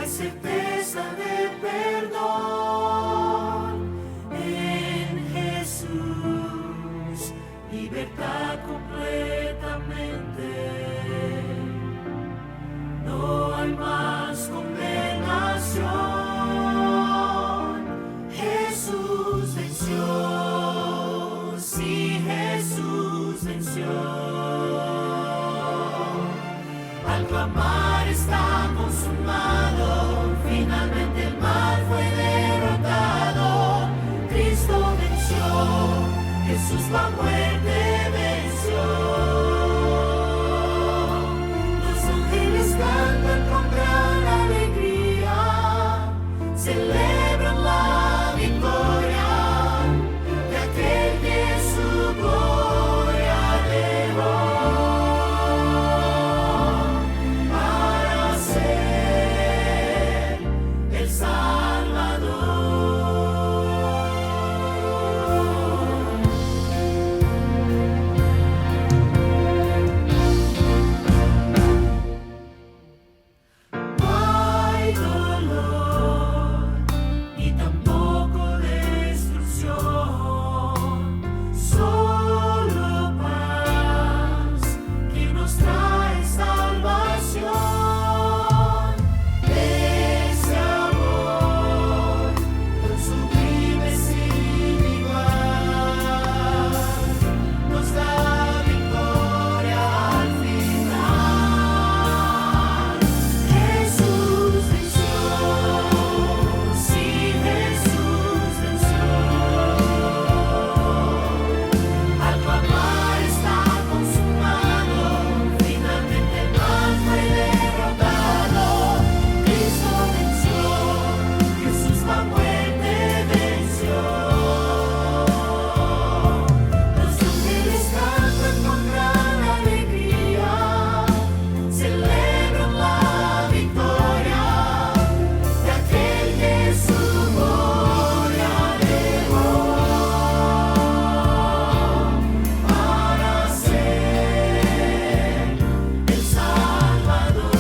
certeza de perdón en Jesús, libertad completamente. No hay más condenación. Jesús venció, sí, Jesús venció. Al clamar está consumado, finalmente el mal fue derrotado. Cristo venció, Jesús la muerte venció. Los ángeles cantan con gran alegría, celebran la victoria de aquel que su gloria dejó. El Salvador. No hay dolor ni tampoco destrucción, solo paz que nos trae salvación. Ese amor tan sublime sin igual nos da victoria al final. Jesús venció, sí, Jesús venció. Al clamar está consumado, finalmente el mal fue derrotado. Cristo venció, Jesús la muerte venció. Los ángeles cantan con gran alegría, celebran la victoria de aquel que su gloria dejó para ser el Salvador.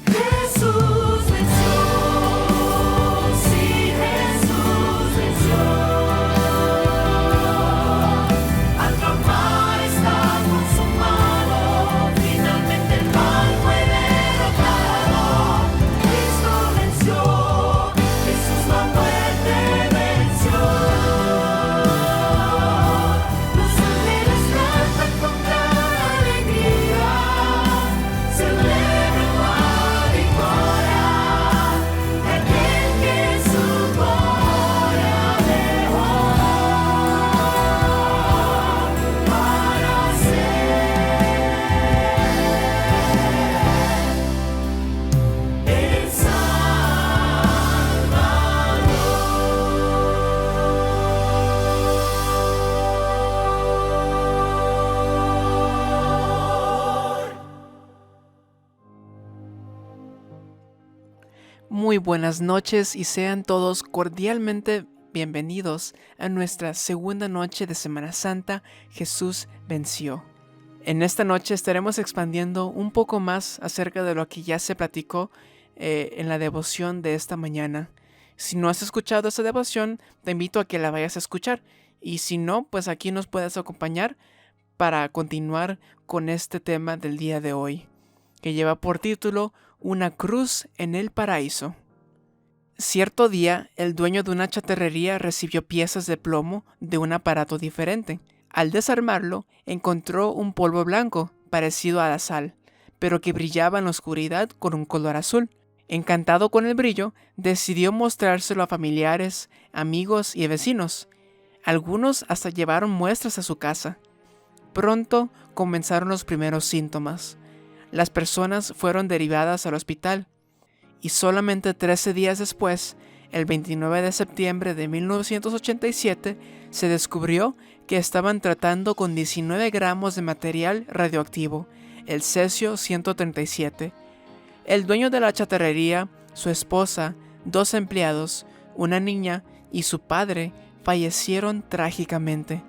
Jesús venció, sí, Jesús venció. Al clamar está consumado, finalmente el mal fue derrotado. Cristo venció, Jesús la muerte venció. Los ángeles cantan con gran alegría, celebran la victoria de aquel que su gloria dejó para ser el Salvador. Muy buenas noches y sean todos cordialmente bienvenidos a nuestra segunda noche de Semana Santa, Jesús venció. En esta noche estaremos expandiendo un poco más acerca de lo que ya se platicó en la devoción de esta mañana. Si no has escuchado esa devoción, te invito a que la vayas a escuchar. Y si no, pues aquí nos puedes acompañar para continuar con este tema del día de hoy, que lleva por título Una cruz en el paraíso. Cierto día, el dueño de una chatarrería recibió piezas de plomo de un aparato diferente. Al desarmarlo, encontró un polvo blanco, parecido a la sal, pero que brillaba en la oscuridad con un color azul. Encantado con el brillo, decidió mostrárselo a familiares, amigos y vecinos. Algunos hasta llevaron muestras a su casa. Pronto comenzaron los primeros síntomas. Las personas fueron derivadas al hospital. Y solamente 13 días después, el 29 de septiembre de 1987, se descubrió que estaban tratando con 19 gramos de material radioactivo, el cesio-137. El dueño de la chatarrería, su esposa, 2 empleados, una niña y su padre fallecieron trágicamente.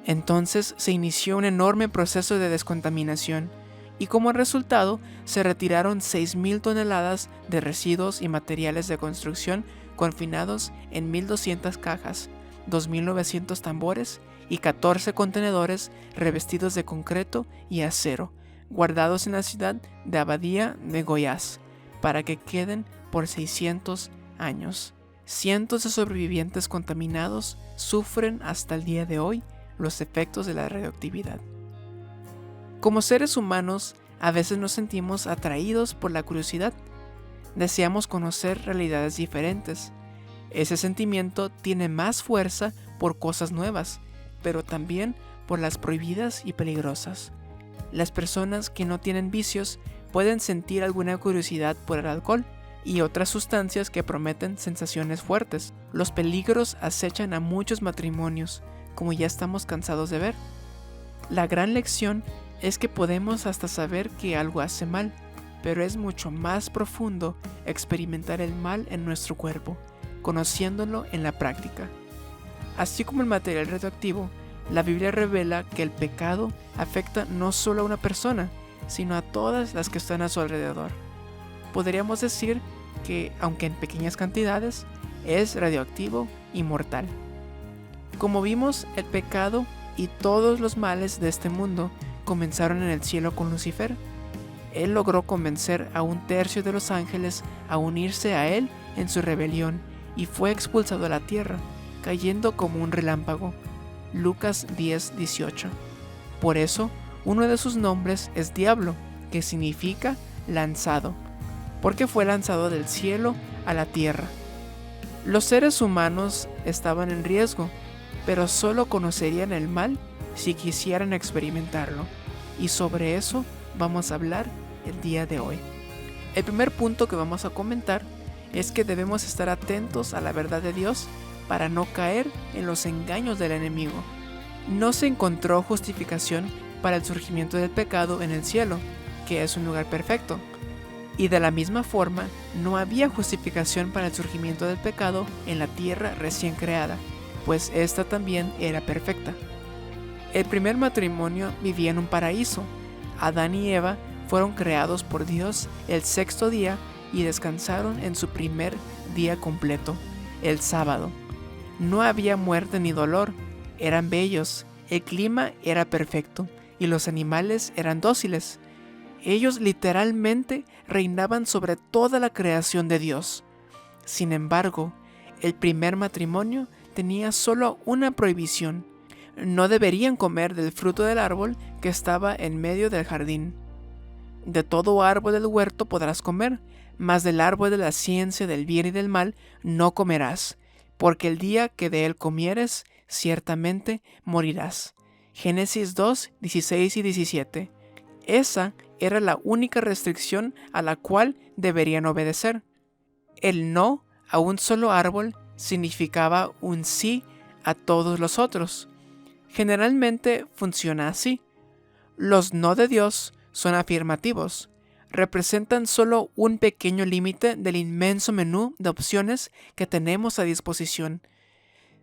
Entonces se inició un enorme proceso de descontaminación y como resultado se retiraron 6.000 toneladas de residuos y materiales de construcción confinados en 1.200 cajas, 2.900 tambores y 14 contenedores revestidos de concreto y acero, guardados en la ciudad de Abadía de Goiás, para que queden por 600 años. Cientos de sobrevivientes contaminados sufren hasta el día de hoy los efectos de la radioactividad. Como seres humanos, a veces nos sentimos atraídos por la curiosidad. Deseamos conocer realidades diferentes. Ese sentimiento tiene más fuerza por cosas nuevas, pero también por las prohibidas y peligrosas. Las personas que no tienen vicios pueden sentir alguna curiosidad por el alcohol y otras sustancias que prometen sensaciones fuertes. Los peligros acechan a muchos matrimonios, como ya estamos cansados de ver. La gran lección es que podemos hasta saber que algo hace mal, pero es mucho más profundo experimentar el mal en nuestro cuerpo, conociéndolo en la práctica. Así como el material radioactivo, la Biblia revela que el pecado afecta no solo a una persona, sino a todas las que están a su alrededor. Podríamos decir que, aunque en pequeñas cantidades, es radioactivo y mortal. Como vimos, el pecado y todos los males de este mundo comenzaron en el cielo con Lucifer. Él logró convencer a 1/3 de los ángeles a unirse a él en su rebelión y fue expulsado a la tierra, cayendo como un relámpago. Lucas 10:18. Por eso, uno de sus nombres es Diablo, que significa lanzado, porque fue lanzado del cielo a la tierra. Los seres humanos estaban en riesgo, pero solo conocerían el mal si quisieran experimentarlo, y sobre eso vamos a hablar el día de hoy. El primer punto que vamos a comentar es que debemos estar atentos a la verdad de Dios para no caer en los engaños del enemigo. No se encontró justificación para el surgimiento del pecado en el cielo, que es un lugar perfecto, y de la misma forma no había justificación para el surgimiento del pecado en la tierra recién creada, pues esta también era perfecta. El primer matrimonio vivía en un paraíso. Adán y Eva fueron creados por Dios el 6º día y descansaron en su primer día completo, el sábado. No había muerte ni dolor, eran bellos, el clima era perfecto y los animales eran dóciles. Ellos literalmente reinaban sobre toda la creación de Dios. Sin embargo, el primer matrimonio tenía solo una prohibición: no deberían comer del fruto del árbol que estaba en medio del jardín. De todo árbol del huerto podrás comer, mas del árbol de la ciencia del bien y del mal no comerás, porque el día que de él comieres, ciertamente morirás. Génesis 2:16 y 17. Esa era la única restricción a la cual deberían obedecer. El no a un solo árbol significaba un sí a todos los otros. Generalmente funciona así. Los no de Dios son afirmativos. Representan solo un pequeño límite del inmenso menú de opciones que tenemos a disposición.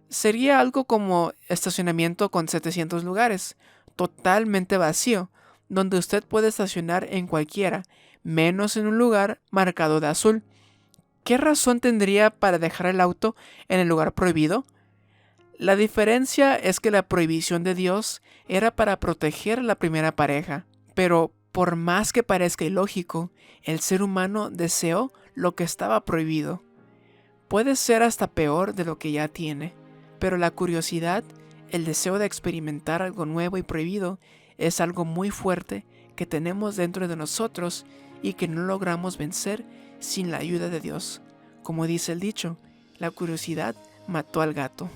Sería algo como estacionamiento con 700 lugares, totalmente vacío, donde usted puede estacionar en cualquiera, menos en un lugar marcado de azul. ¿Qué razón tendría para dejar el auto en el lugar prohibido? La diferencia es que la prohibición de Dios era para proteger a la primera pareja, pero por más que parezca ilógico, el ser humano deseó lo que estaba prohibido. Puede ser hasta peor de lo que ya tiene, pero la curiosidad, el deseo de experimentar algo nuevo y prohibido, es algo muy fuerte que tenemos dentro de nosotros y que no logramos vencer sin la ayuda de Dios. Como dice el dicho, la curiosidad mató al gato.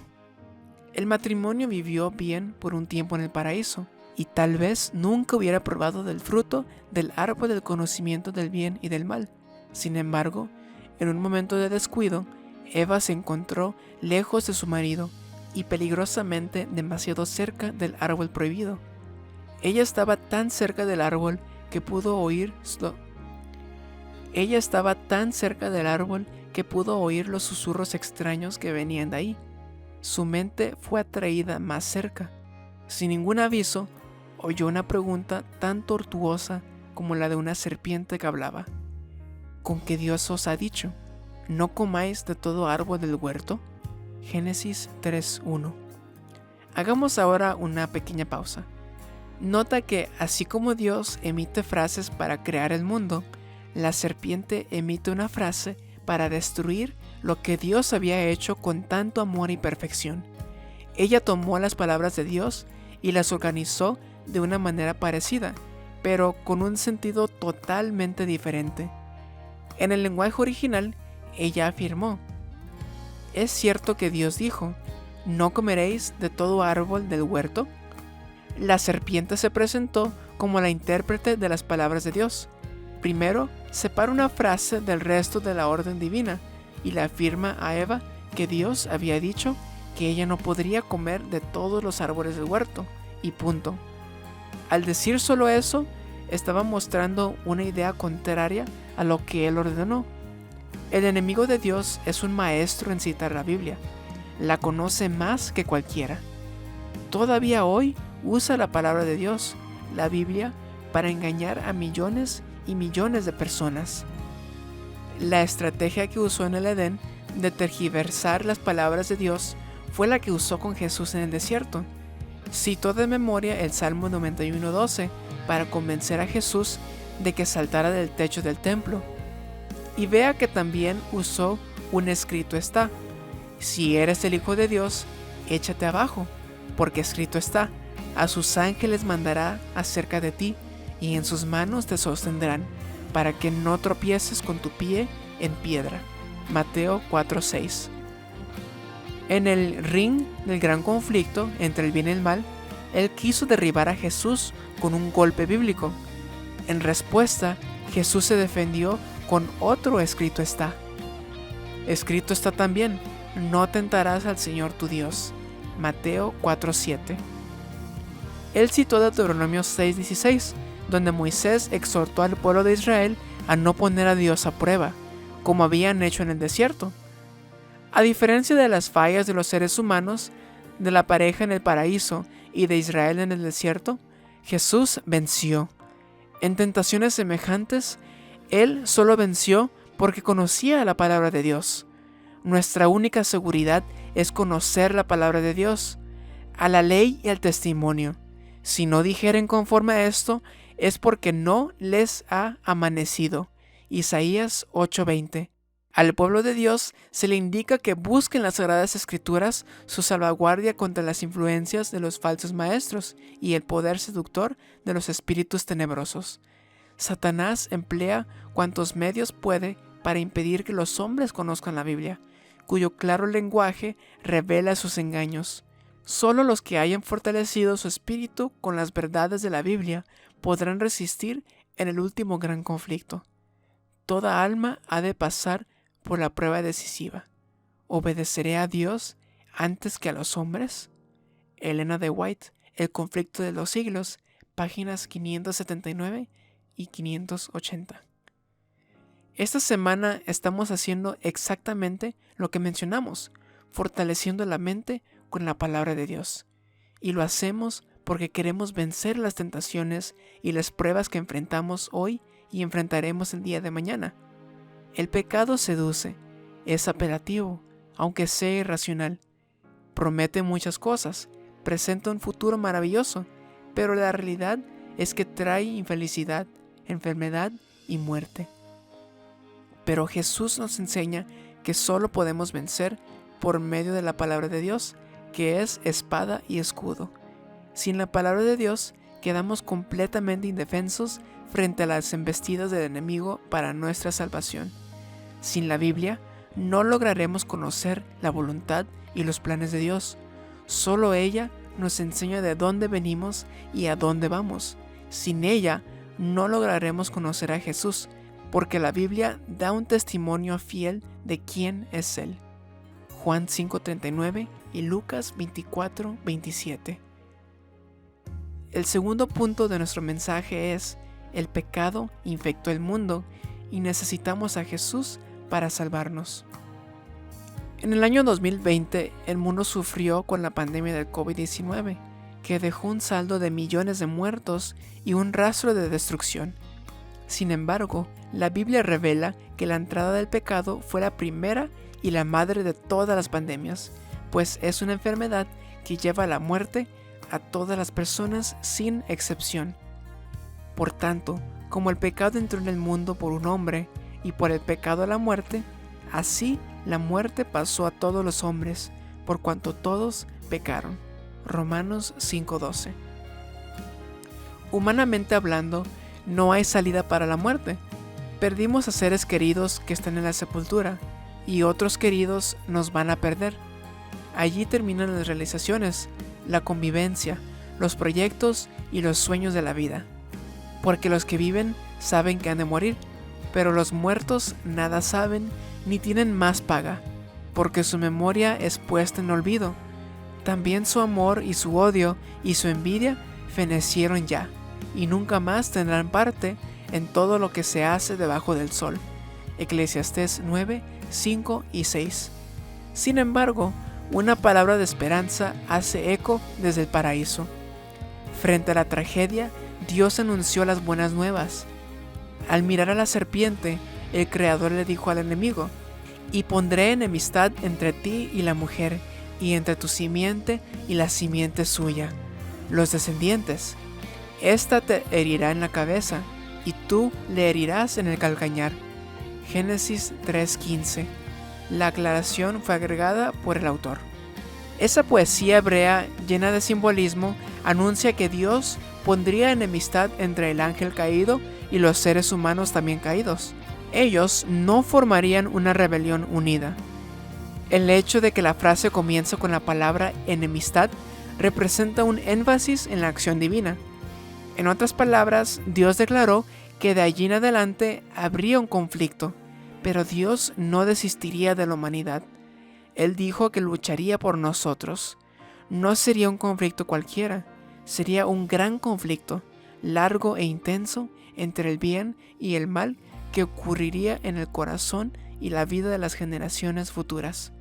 El matrimonio vivió bien por un tiempo en el paraíso, y tal vez nunca hubiera probado del fruto del árbol del conocimiento del bien y del mal. Sin embargo, en un momento de descuido, Eva se encontró lejos de su marido y peligrosamente demasiado cerca del árbol prohibido. Ella estaba tan cerca del árbol que pudo oír los susurros extraños que venían de ahí. Su mente fue atraída más cerca. sin ningún aviso, oyó una pregunta tan tortuosa como la de una serpiente que hablaba. ¿Con qué Dios os ha dicho? ¿No comáis de todo árbol del huerto? Génesis 3:1. Hagamos ahora una pequeña pausa. Nota que así como Dios emite frases para crear el mundo, la serpiente emite una frase para destruir lo que Dios había hecho con tanto amor y perfección. Ella tomó las palabras de Dios y las organizó de una manera parecida, pero con un sentido totalmente diferente. En el lenguaje original, ella afirmó: ¿es cierto que Dios dijo, no comeréis de todo árbol del huerto? La serpiente se presentó como la intérprete de las palabras de Dios. Primero, separa una frase del resto de la orden divina y le afirma a Eva que Dios había dicho que ella no podría comer de todos los árboles del huerto, y punto. Al decir solo eso, estaba mostrando una idea contraria a lo que él ordenó. El enemigo de Dios es un maestro en citar la Biblia. La conoce más que cualquiera. Todavía hoy usa la palabra de Dios, la Biblia, para engañar a millones y millones de personas. La estrategia que usó en el Edén de tergiversar las palabras de Dios fue la que usó con Jesús en el desierto. Citó de memoria el Salmo 91:12 para convencer a Jesús de que saltara del techo del templo. Y vea que también usó un escrito está: si eres el Hijo de Dios, échate abajo, porque escrito está: a sus ángeles mandará acerca de ti, y en sus manos te sostendrán, para que no tropieces con tu pie en piedra. Mateo 4:6. En el ring del gran conflicto entre el bien y el mal, él quiso derribar a Jesús con un golpe bíblico. En respuesta, Jesús se defendió con otro escrito está. Escrito está también: no tentarás al Señor tu Dios. Mateo 4:7. Él citó Deuteronomio 6:16, donde Moisés exhortó al pueblo de Israel a no poner a Dios a prueba, como habían hecho en el desierto. A diferencia de las fallas de los seres humanos, de la pareja en el paraíso y de Israel en el desierto, Jesús venció. En tentaciones semejantes, Él solo venció porque conocía la palabra de Dios. Nuestra única seguridad es conocer la palabra de Dios, a la ley y al testimonio. Si no dijeren conforme a esto, es porque no les ha amanecido. Isaías 8:20. Al pueblo de Dios se le indica que busquen las Sagradas Escrituras su salvaguardia contra las influencias de los falsos maestros y el poder seductor de los espíritus tenebrosos. Satanás emplea cuantos medios puede para impedir que los hombres conozcan la Biblia, cuyo claro lenguaje revela sus engaños. Solo los que hayan fortalecido su espíritu con las verdades de la Biblia podrán resistir en el último gran conflicto. Toda alma ha de pasar por la prueba decisiva. ¿Obedeceré a Dios antes que a los hombres? Elena de White, El conflicto de los siglos, páginas 579 y 580. Esta semana estamos haciendo exactamente lo que mencionamos, fortaleciendo la mente con la palabra de Dios. Y lo hacemos porque queremos vencer las tentaciones y las pruebas que enfrentamos hoy y enfrentaremos el día de mañana. El pecado seduce, es apelativo, aunque sea irracional. Promete muchas cosas, presenta un futuro maravilloso, pero la realidad es que trae infelicidad, enfermedad y muerte. Pero Jesús nos enseña que solo podemos vencer por medio de la palabra de Dios, que es espada y escudo. Sin la palabra de Dios, quedamos completamente indefensos frente a las embestidas del enemigo para nuestra salvación. Sin la Biblia, no lograremos conocer la voluntad y los planes de Dios. Solo ella nos enseña de dónde venimos y a dónde vamos. Sin ella, no lograremos conocer a Jesús, porque la Biblia da un testimonio fiel de quién es Él. Juan 5:39 y Lucas 24:27. El segundo punto de nuestro mensaje es: el pecado infectó el mundo y necesitamos a Jesús para salvarnos. En el año 2020, el mundo sufrió con la pandemia del COVID-19. que dejó un saldo de millones de muertos y un rastro de destrucción. Sin embargo, la Biblia revela que la entrada del pecado fue la primera y la madre de todas las pandemias, pues es una enfermedad que lleva a la muerte a todas las personas sin excepción. Por tanto, como el pecado entró en el mundo por un hombre y por el pecado a la muerte, así la muerte pasó a todos los hombres, por cuanto todos pecaron. Romanos 5:12. Humanamente hablando, no hay salida para la muerte. Perdimos a seres queridos que están en la sepultura, y otros queridos nos van a perder. Allí terminan las realizaciones, la convivencia, los proyectos y los sueños de la vida. Porque los que viven saben que han de morir, pero los muertos nada saben ni tienen más paga, porque su memoria es puesta en olvido. También su amor y su odio y su envidia fenecieron ya, y nunca más tendrán parte en todo lo que se hace debajo del sol. Eclesiastés 9, 5 y 6. Sin embargo, una palabra de esperanza hace eco desde el paraíso. Frente a la tragedia, Dios anunció las buenas nuevas. Al mirar a la serpiente, el Creador le dijo al enemigo: «Y pondré enemistad entre ti y la mujer, y entre tu simiente y la simiente suya, los descendientes. Esta te herirá en la cabeza, y tú le herirás en el calcañar». Génesis 3:15. La aclaración fue agregada por el autor. Esa poesía hebrea llena de simbolismo anuncia que Dios pondría enemistad entre el ángel caído y los seres humanos también caídos. Ellos no formarían una rebelión unida. El hecho de que la frase comienza con la palabra enemistad representa un énfasis en la acción divina. En otras palabras, Dios declaró que de allí en adelante habría un conflicto, pero Dios no desistiría de la humanidad. Él dijo que lucharía por nosotros. No sería un conflicto cualquiera, sería un gran conflicto, largo e intenso, entre el bien y el mal que ocurriría en el corazón y la vida de las generaciones futuras.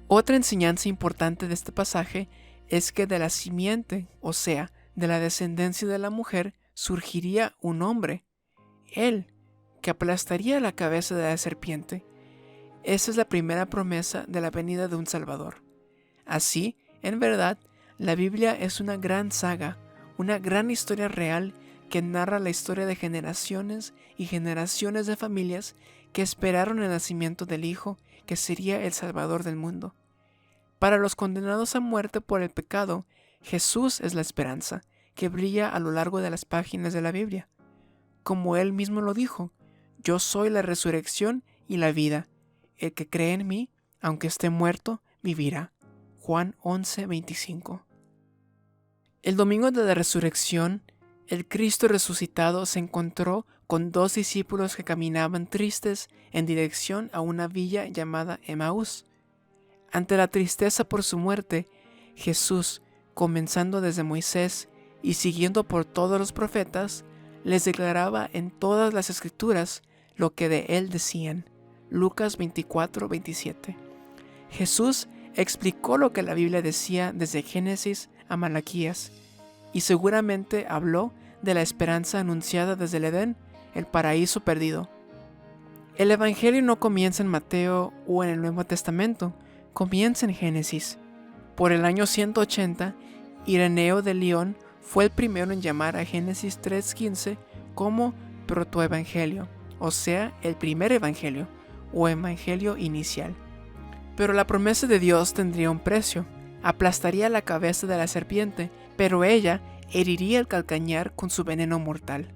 Otra enseñanza importante de este pasaje es que de la simiente, o sea, de la descendencia de la mujer, surgiría un hombre, él, que aplastaría la cabeza de la serpiente. Esa es la primera promesa de la venida de un Salvador. Así, en verdad, la Biblia es una gran saga, una gran historia real que narra la historia de generaciones y generaciones de familias que esperaron el nacimiento del Hijo, que sería el Salvador del mundo. Para los condenados a muerte por el pecado, Jesús es la esperanza, que brilla a lo largo de las páginas de la Biblia. Como Él mismo lo dijo: «Yo soy la resurrección y la vida. El que cree en mí, aunque esté muerto, vivirá». Juan 11:25. El domingo de la resurrección, el Cristo resucitado se encontró con dos discípulos que caminaban tristes en dirección a una villa llamada Emaús. Ante la tristeza por su muerte, Jesús, comenzando desde Moisés y siguiendo por todos los profetas, les declaraba en todas las escrituras lo que de él decían. Lucas 24:27. Jesús explicó lo que la Biblia decía desde Génesis a Malaquías, y seguramente habló de la esperanza anunciada desde el Edén, el paraíso perdido. El Evangelio no comienza en Mateo o en el Nuevo Testamento, comienza en Génesis. Por el año 180, Ireneo de León fue el primero en llamar a Génesis 3:15 como protoevangelio, o sea, el primer evangelio, o evangelio inicial. Pero la promesa de Dios tendría un precio. Aplastaría la cabeza de la serpiente, pero ella heriría el calcañar con su veneno mortal.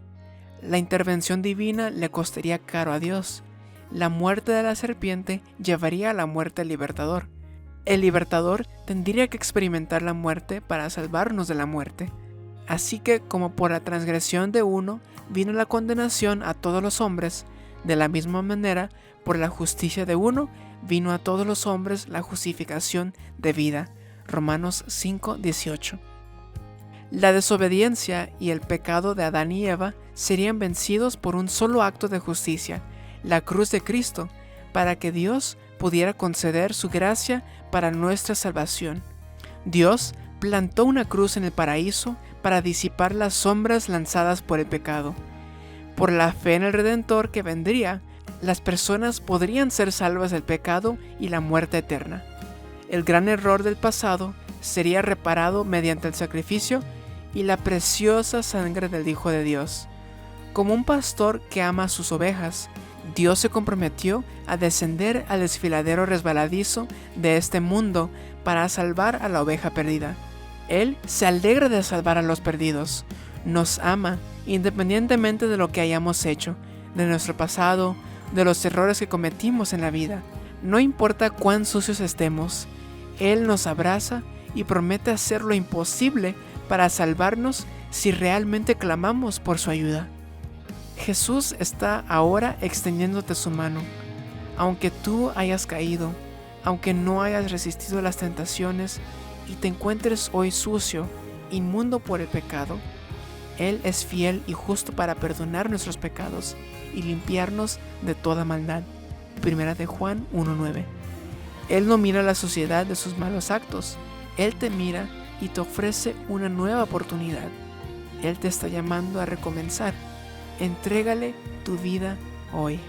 La intervención divina le costaría caro a Dios. La muerte de la serpiente llevaría a la muerte del libertador. El libertador tendría que experimentar la muerte para salvarnos de la muerte. Así que, como por la transgresión de uno vino la condenación a todos los hombres, de la misma manera, por la justicia de uno, vino a todos los hombres la justificación de vida. Romanos 5:18. La desobediencia y el pecado de Adán y Eva serían vencidos por un solo acto de justicia, la cruz de Cristo, para que Dios pudiera conceder su gracia para nuestra salvación. Dios plantó una cruz en el paraíso para disipar las sombras lanzadas por el pecado. Por la fe en el Redentor que vendría, las personas podrían ser salvas del pecado y la muerte eterna. El gran error del pasado sería reparado mediante el sacrificio y la preciosa sangre del Hijo de Dios. Como un pastor que ama a sus ovejas, Dios se comprometió a descender al desfiladero resbaladizo de este mundo para salvar a la oveja perdida. Él se alegra de salvar a los perdidos. Nos ama independientemente de lo que hayamos hecho, de nuestro pasado, de los errores que cometimos en la vida. No importa cuán sucios estemos, Él nos abraza y promete hacer lo imposible para salvarnos si realmente clamamos por su ayuda. Jesús está ahora extendiéndote su mano. Aunque tú hayas caído, aunque no hayas resistido las tentaciones y te encuentres hoy sucio, inmundo por el pecado, Él es fiel y justo para perdonar nuestros pecados y limpiarnos de toda maldad. 1 de Juan 1:9. Él no mira la suciedad de sus malos actos. Él te mira y te ofrece una nueva oportunidad. Él te está llamando a recomenzar. Entrégale tu vida hoy.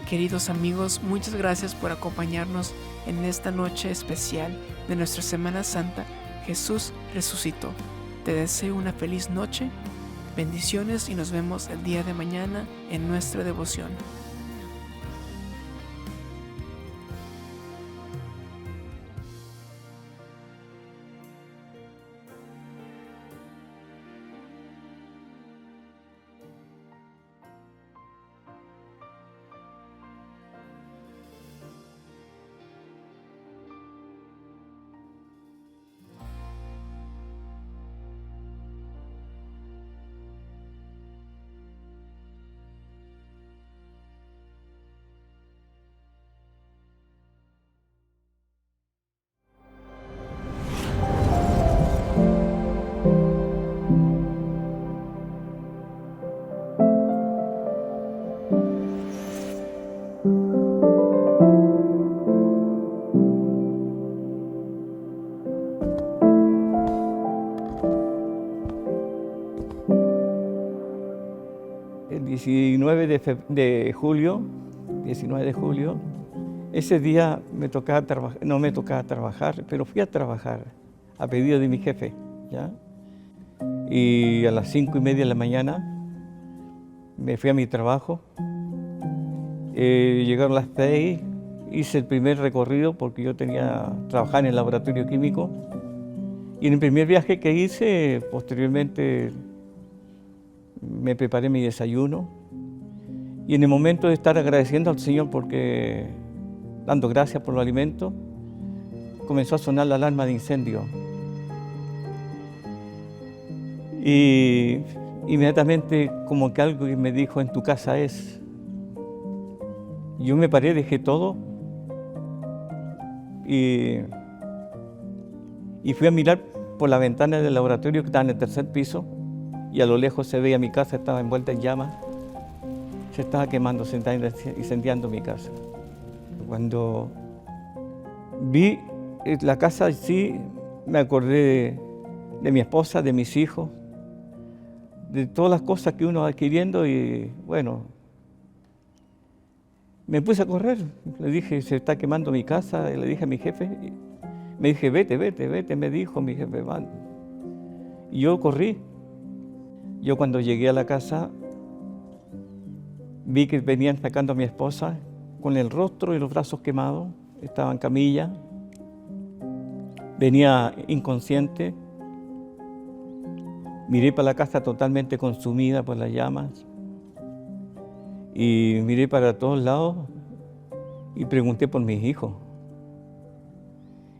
Queridos amigos, muchas gracias por acompañarnos en esta noche especial de nuestra Semana Santa. Jesús resucitó. Te deseo una feliz noche, bendiciones y nos vemos el día de mañana en nuestra devoción. El 19 de julio, ese día no me tocaba trabajar, pero fui a trabajar a pedido de mi jefe, ¿ya? Y a las 5:30 de la mañana me fui a mi trabajo. Llegaron las 6, hice el primer recorrido porque yo trabajaba en el laboratorio químico. Y en el primer viaje que hice, posteriormente me preparé mi desayuno. Y en el momento de estar agradeciendo al Señor porque dando gracias por los alimentos, comenzó a sonar la alarma de incendio. Y inmediatamente como que algo me dijo, en tu casa es. Yo me paré, dejé todo y fui a mirar por la ventana del laboratorio que estaba en el tercer piso y a lo lejos se veía mi casa, estaba envuelta en llamas. Se estaba quemando, se estaba incendiando mi casa. Cuando vi la casa, sí, me acordé de mi esposa, de mis hijos, de todas las cosas que uno va adquiriendo y bueno, me puse a correr. Le dije, se está quemando mi casa, le dije a mi jefe, me dije, vete, me dijo mi jefe, van. Y yo corrí. Yo cuando llegué a la casa, vi que venían sacando a mi esposa con el rostro y los brazos quemados, estaba en camilla, venía inconsciente. Miré para la casa totalmente consumida por las llamas y miré para todos lados y pregunté por mis hijos.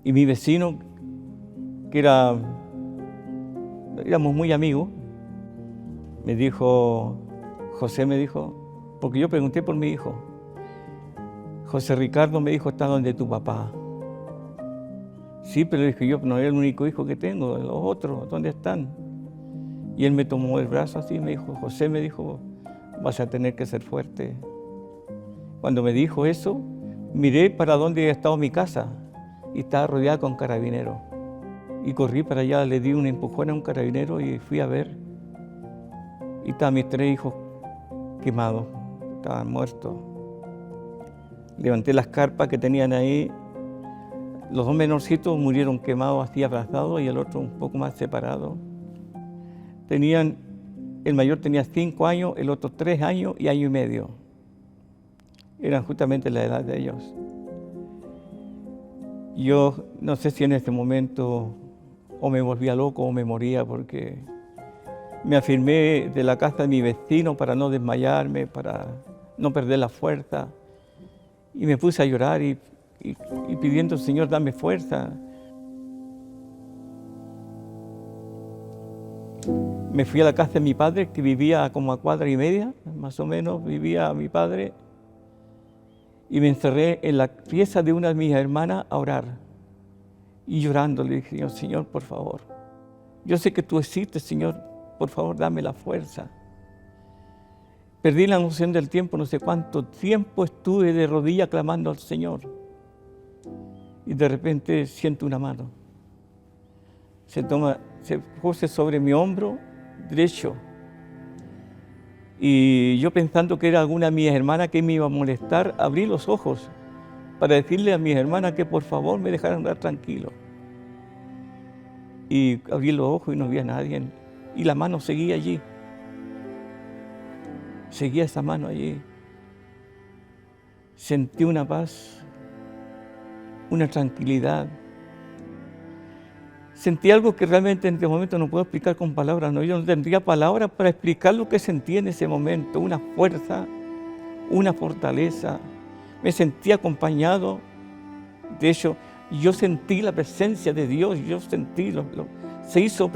Y mi vecino, que éramos muy amigos, me dijo, José me dijo, porque yo pregunté por mi hijo. José Ricardo me dijo, está donde tu papá. Sí, pero dije yo, no era el único hijo que tengo, los otros, ¿dónde están? Y él me tomó el brazo así y me dijo, José, me dijo, vas a tener que ser fuerte. Cuando me dijo eso, miré para dónde había estado mi casa y estaba rodeada con carabineros. Y corrí para allá, le di un empujón a un carabinero y fui a ver. Y estaban mis 3 hijos quemados, estaban muertos. Levanté las carpas que tenían ahí. Los 2 menorcitos murieron quemados, así abrazados, y el otro un poco más separado. El mayor tenía 5 años, el otro 3 años y año y medio. Eran justamente la edad de ellos. Yo no sé si en ese momento o me volvía loco o me moría, porque me afirmé de la casa de mi vecino para no desmayarme, para no perder la fuerza. Y me puse a llorar y pidiendo al Señor, dame fuerza. Me fui a la casa de mi padre, que vivía como a 1,5 cuadras, más o menos, vivía mi padre. Y me encerré en la pieza de una de mis hermanas a orar. Y llorando le dije, Señor, por favor, yo sé que tú existes, Señor, por favor, dame la fuerza. Perdí la noción del tiempo, no sé cuánto tiempo estuve de rodillas clamando al Señor. Y de repente siento una mano. Se pose sobre mi hombro derecho. Y yo, pensando que era alguna de mis hermanas que me iba a molestar, abrí los ojos para decirle a mis hermanas que por favor me dejaran andar tranquilo. Y abrí los ojos y no vi a nadie. Y la mano seguía allí. Seguía esa mano allí. Sentí una paz, una tranquilidad. Sentí algo que realmente en este momento no puedo explicar con palabras. No, yo no tendría palabras para explicar lo que sentí en ese momento. Una fuerza, una fortaleza. Me sentí acompañado. De hecho, yo sentí la presencia de Dios. Yo sentí, se hizo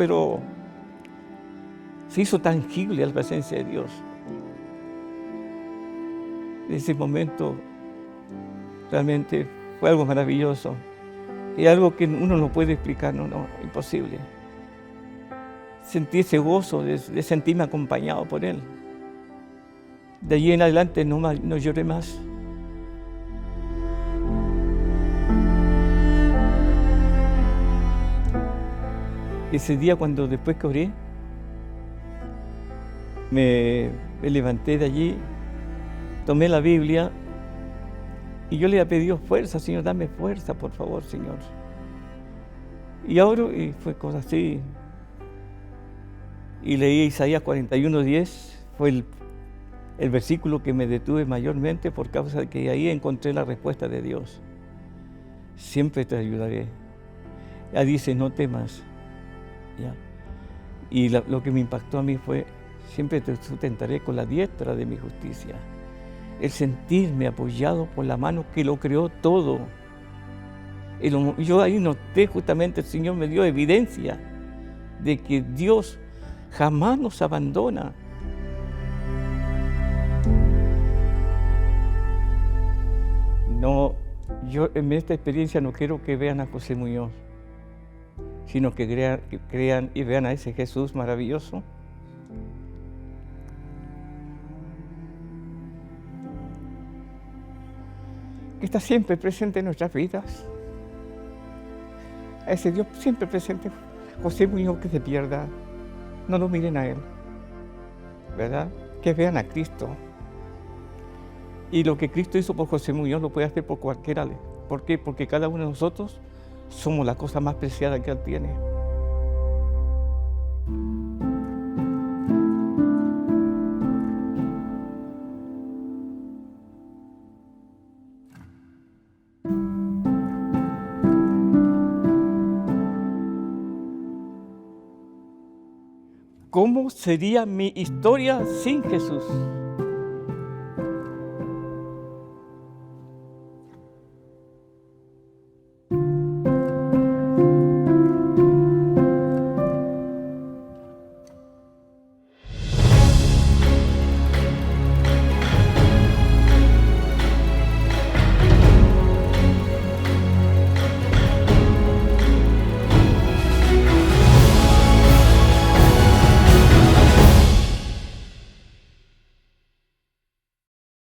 tangible la presencia de Dios. Ese momento realmente fue algo maravilloso. Es algo que uno no puede explicar, no, imposible. Sentí ese gozo de sentirme acompañado por Él. De allí en adelante no lloré más. Ese día, cuando después que oré, me levanté de allí, tomé la Biblia y yo le había pedido fuerza, Señor, dame fuerza, por favor, Señor. Y ahora, y fue cosa así. Y leí Isaías 41:10, fue el versículo que me detuve mayormente por causa de que ahí encontré la respuesta de Dios. Siempre te ayudaré. Ya dice, no temas. ¿Ya? Y lo que me impactó a mí fue, siempre te sustentaré con la diestra de mi justicia. El sentirme apoyado por la mano que lo creó todo. Yo ahí noté justamente, el Señor me dio evidencia de que Dios jamás nos abandona. No, yo en esta experiencia no quiero que vean a José Muñoz, sino que crean y vean a ese Jesús maravilloso. Que está siempre presente en nuestras vidas. A ese Dios siempre presente. José Muñoz, que se pierda, no lo miren a Él, ¿verdad? Que vean a Cristo. Y lo que Cristo hizo por José Muñoz lo puede hacer por cualquiera. ¿Por qué? Porque cada uno de nosotros somos la cosa más preciada que Él tiene. ¿Cómo sería mi historia sin Jesús?